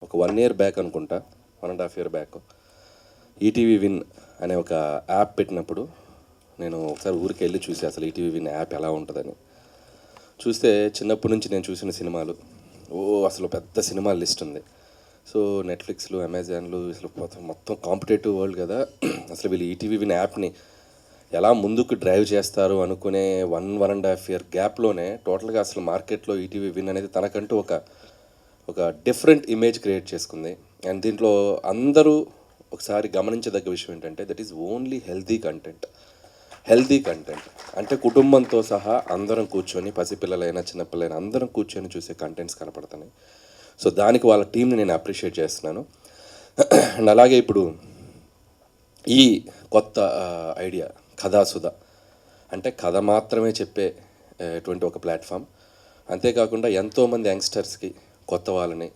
ఒక 1 year back అనుకుంటా, 1.5 year back ETV win అనే ఒక యాప్ పెట్టినప్పుడు నేను ఒకసారి ఊరికి వెళ్ళి చూసి అసలు ఈటీవీ విన్ యాప్ ఎలా ఉంటుందని చూస్తే చిన్నప్పటి నుంచి నేను చూసిన సినిమాలు అసలు పెద్ద సినిమాల లిస్ట్ ఉంది. సో నెట్ఫ్లిక్స్లు, అమెజాన్లు అసలు మొత్తం కాంపిటేటివ్ వరల్డ్ కదా. అసలు వీళ్ళు ఈటీవీ విన్ యాప్ని ఎలా ముందుకు డ్రైవ్ చేస్తారు అనుకునే 1.5 ఇయర్ గ్యాప్లోనే టోటల్గా అసలు మార్కెట్లో ఈటీవీ విన్ అనేది తనకంటూ ఒక డిఫరెంట్ ఇమేజ్ క్రియేట్ చేసుకుంది. అండ్ దీంట్లో అందరూ ఒకసారి గమనించదగ్గ విషయం ఏంటంటే that is only healthy content అంటే కుటుంబంతో సహా అందరం కూర్చొని, పసిపిల్లలైనా చిన్నపిల్లలైనా అందరం కూర్చొని చూసే కంటెంట్స్ కనపడుతున్నాయి. సో దానికి వాళ్ళ టీంని నేను అప్రిషియేట్ చేస్తున్నాను. అండ్ అలాగే ఇప్పుడు ఈ కొత్త ఐడియా కథాసుధ అంటే కథ మాత్రమే చెప్పే ఎటువంటి ఒక ప్లాట్ఫామ్. అంతేకాకుండా ఎంతోమంది యంగ్స్టర్స్కి, కొత్త వాళ్ళని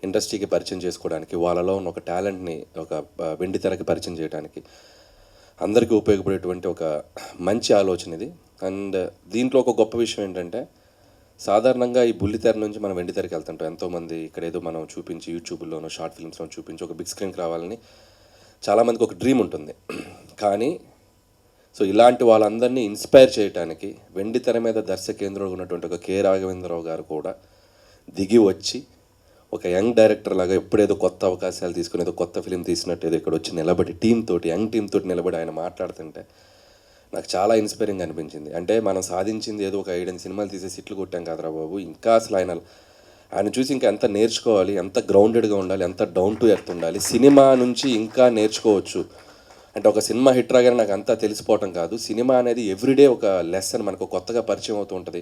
ఇండస్ట్రీకి పరిచయం చేసుకోవడానికి, వాళ్ళలో ఉన్న ఒక టాలెంట్ని ఒక వెండితెరకి పరిచయం చేయడానికి అందరికీ ఉపయోగపడేటువంటి ఒక మంచి ఆలోచన ఇది. అండ్ దీంట్లో ఒక గొప్ప విషయం ఏంటంటే సాధారణంగా ఈ బుల్లితెర నుంచి మనం వెండితెరకి వెళ్తుంటాం. ఎంతోమంది ఇక్కడ ఏదో మనం చూపించి యూట్యూబ్లోనో షార్ట్ ఫిల్మ్స్లో చూపించి ఒక బిగ్ స్క్రీన్కి రావాలని చాలామందికి ఒక డ్రీమ్ ఉంటుంది. కానీ సో ఇలాంటి వాళ్ళందరినీ ఇన్స్పైర్ చేయడానికి వెండితెర మీద దర్శకేంద్రుడు ఉన్నటువంటి ఒక కె రాఘవేంద్రరావు గారు కూడా దిగి వచ్చి ఒక యంగ్ డైరెక్టర్ లాగా ఎప్పుడేదో కొత్త అవకాశాలు తీసుకుని ఏదో కొత్త ఫిలిం తీసినట్టు ఏదో ఇక్కడ వచ్చి నిలబడి యంగ్ టీమ్ తోటి నిలబడి ఆయన మాట్లాడుతుంటే నాకు చాలా ఇన్స్పైరింగ్ అనిపించింది. అంటే మనం సాధించింది ఏదో ఒక 7 సినిమాలు తీసేసి ఇట్లు కొట్టాం కాదురా బాబు, ఇంకా అసలు ఆయన చూసి ఇంకా ఎంత నేర్చుకోవాలి, ఎంత గ్రౌండెడ్గా ఉండాలి, ఎంత డౌన్ టు ఎర్త్ ఉండాలి, సినిమా నుంచి ఇంకా నేర్చుకోవచ్చు. అంటే ఒక సినిమా హిట్ రాగానే నాకు అంతా తెలిసిపోవటం కాదు, సినిమా అనేది ఎవ్రీడే ఒక లెసన్ మనకు కొత్తగా పరిచయం అవుతూ ఉంటుంది.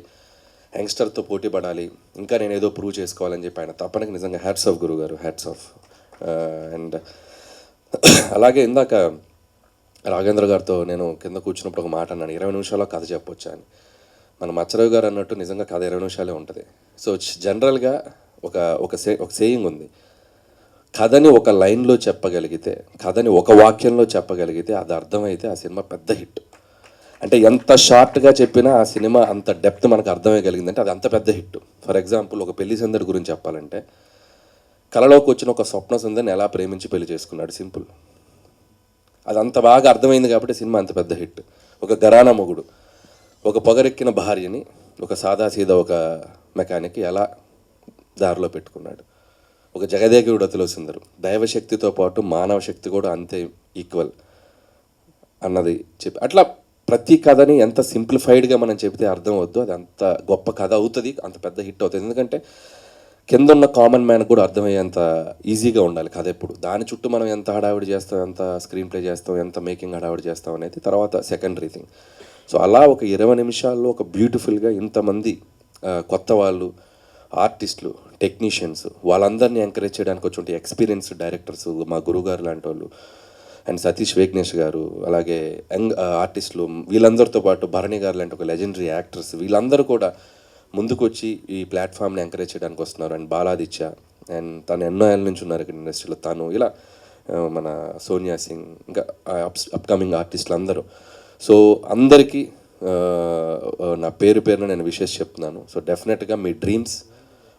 యంగ్స్టర్తో పోటీ పడాలి, ఇంకా నేను ఏదో ప్రూవ్ చేసుకోవాలని చెప్పి ఆయన తప్పనకి నిజంగా హ్యాట్స్ ఆఫ్ గురుగారు, హ్యాట్స్ ఆఫ్. అండ్ అలాగే ఇందాక రాఘవేంద్ర గారితో నేను కింద కూర్చున్నప్పుడు ఒక మాట అన్నాను, 20 నిమిషాల్లో కథ చెప్పొచ్చా అని. మన మచ్చరావు గారు అన్నట్టు నిజంగా కథ 20 నిమిషాలే ఉంటుంది. సో జనరల్గా ఒక సేయింగ్ ఉంది, కథని ఒక లైన్లో చెప్పగలిగితే, కథని ఒక వాక్యంలో చెప్పగలిగితే, అది అర్థమైతే ఆ సినిమా పెద్ద హిట్. అంటే ఎంత షార్ట్గా చెప్పినా ఆ సినిమా అంత డెప్త్ మనకు అర్థమయ్యగలిగిందంటే అది అంత పెద్ద హిట్. ఫర్ ఎగ్జాంపుల్ ఒక పెళ్లి సందడి గురించి చెప్పాలంటే, కళలోకి వచ్చిన ఒక స్వప్న సుందరిని ఎలా ప్రేమించి పెళ్లి చేసుకున్నాడు, సింపుల్. అది అంత బాగా అర్థమైంది కాబట్టి సినిమా అంత పెద్ద హిట్. ఒక ఘరానా మొగుడు ఒక పొగరెక్కిన భార్యని ఒక సాదాసీదా ఒక మెకానిక్ ఎలా దారిలో పెట్టుకున్నాడు. ఒక జగదేగుడు అతిలో సుందరు, దైవశక్తితో పాటు మానవ శక్తి కూడా అంతే ఈక్వల్ అన్నది చెప్పి, అట్లా ప్రతి కథని ఎంత సింప్లిఫైడ్గా మనం చెబితే అర్థం అవుద్దో అది అంత గొప్ప కథ అవుతుంది, అంత పెద్ద హిట్ అవుతుంది. ఎందుకంటే కింద ఉన్న కామన్ మ్యాన్ కూడా అర్థమయ్యేంత ఈజీగా ఉండాలి కథ. ఎప్పుడు దాని చుట్టూ మనం ఎంత హడావిడి చేస్తాం, ఎంత స్క్రీన్ ప్లే చేస్తాం, ఎంత మేకింగ్ హడావిడి చేస్తాం అనేది తర్వాత సెకండరీ థింగ్. సో అలా ఒక 20 నిమిషాల్లో ఒక బ్యూటిఫుల్గా ఇంతమంది కొత్త వాళ్ళు, ఆర్టిస్టులు, టెక్నీషియన్స్, వాళ్ళందరినీ ఎంకరేజ్ చేయడానికి వచ్చి ఎక్స్పీరియన్స్డ్ డైరెక్టర్స్, మా గురుగారు లాంటి వాళ్ళు, అండ్ సతీష్ వేగ్నేష్ గారు, అలాగే యంగ్ ఆర్టిస్టులు, వీళ్ళందరితో పాటు భరణి గారు లాంటి ఒక లెజెండరీ యాక్టర్స్, వీళ్ళందరూ కూడా ముందుకొచ్చి ఈ ప్లాట్ఫామ్ని ఎంకరేజ్ చేయడానికి వస్తున్నారు. అండ్ బాలాదిత్య, అండ్ తను ఎన్నో ఏళ్ళ నుంచి ఉన్నారు ఇక్కడ ఇండస్ట్రీలో, తను ఇలా మన సోనియా సింగ్, ఇంకా అప్కమింగ్ ఆర్టిస్టులు అందరూ. సో అందరికీ నా పేరున నేను విషెస్ చెప్తున్నాను. సో డెఫినెట్గా మీ డ్రీమ్స్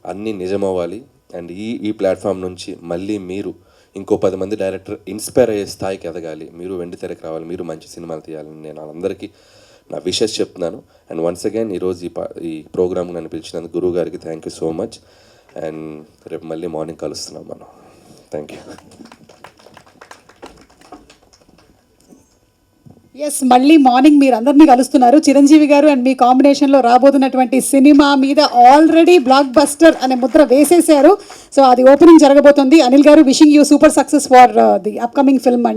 అన్నీ నిజమవ్వాలి. అండ్ ఈ ప్లాట్ఫామ్ నుంచి మళ్ళీ మీరు ఇంకో 10 మంది డైరెక్టర్ ఇన్స్పైర్ అయ్యే స్థాయికి ఎదగాలి, మీరు వెండితెరకి రావాలి, మీరు మంచి సినిమాలు తీయాలని నేను వాళ్ళందరికీ నా విషెస్ చెప్తున్నాను. అండ్ వన్స్ అగైన్ ఈరోజు ఈ ప్రోగ్రామ్ నన్ను పిలిచినందుకు గురువు గారికి thank you so much. And రేపు మళ్ళీ మార్నింగ్ కలుస్తున్నాం మనం. Thank you. ఎస్, మళ్ళీ మార్నింగ్ మీరు అందరినీ కలుస్తున్నారు. చిరంజీవి గారు అండ్ మీ కాంబినేషన్లో రాబోతున్నటువంటి సినిమా మీద ఆల్రెడీ బ్లాక్ బస్టర్ అనే ముద్ర వేసేసారు. సో అది ఓపెనింగ్ జరగబోతుంది. అనిల్ గారు, wishing you super success for the upcoming film అండి.